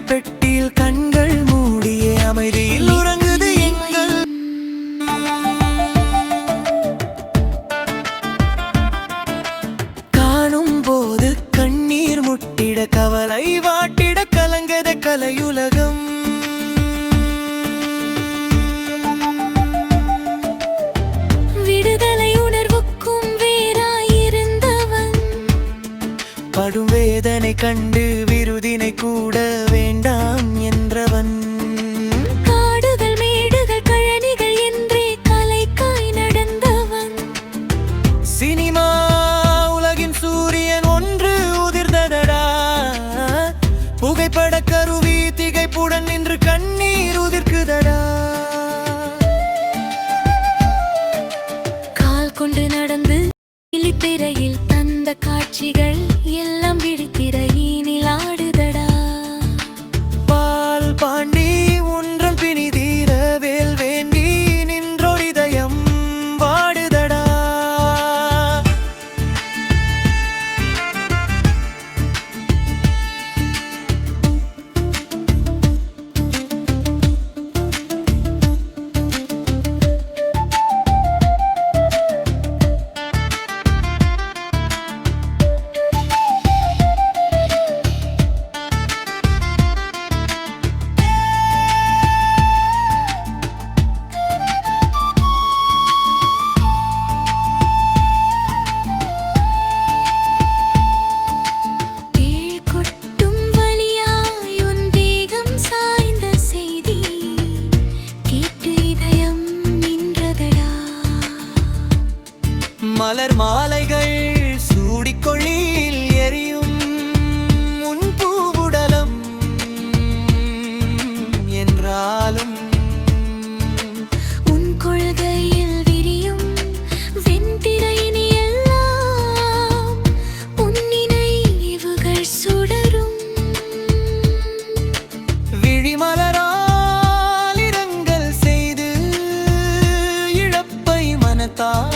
பெட்டியில் கண்கள் மூடிய அமைதியில் உறங்குது எங்கள் காணும் போது கண்ணீர் முட்டிட கவலை வாட்டிட கலங்கத கலையுலகம் படும் வேதனை கண்டு விருதினை கூட வேண்டாம் என்றவன் காடுகள் மேடுகள் கழனிகள் என்றே கலைக்காய் நடந்தவன் சினிமா உலகின் சூரியன் ஒன்று உதிர்ந்ததடா புகைப்பட கருவி திகைப்புடன் நின்று கண்ணீர் உதிர்க்குதடா கால் கொண்டு நடந்து திரையில் தந்த காட்சிகள் எல்லாம் விழித்திரையினில் ஆடுதடா பால் பாண்டி ஒன்றம் பிணிதீர வேல் வேண்டி நின்றோடிதயம் வாடுதடா மலர் மாலைகள் சூடிக்கொள்ளில் எரியும் உன் பூவுடலம் என்றாலும் உன் கொள்கையில் விரியும் வெண்திரையினி எல்லாம் உன் நினைவுகள் சுடரும் விழிமலரால் இரங்கல் செய்து இழப்பை மனத்தால்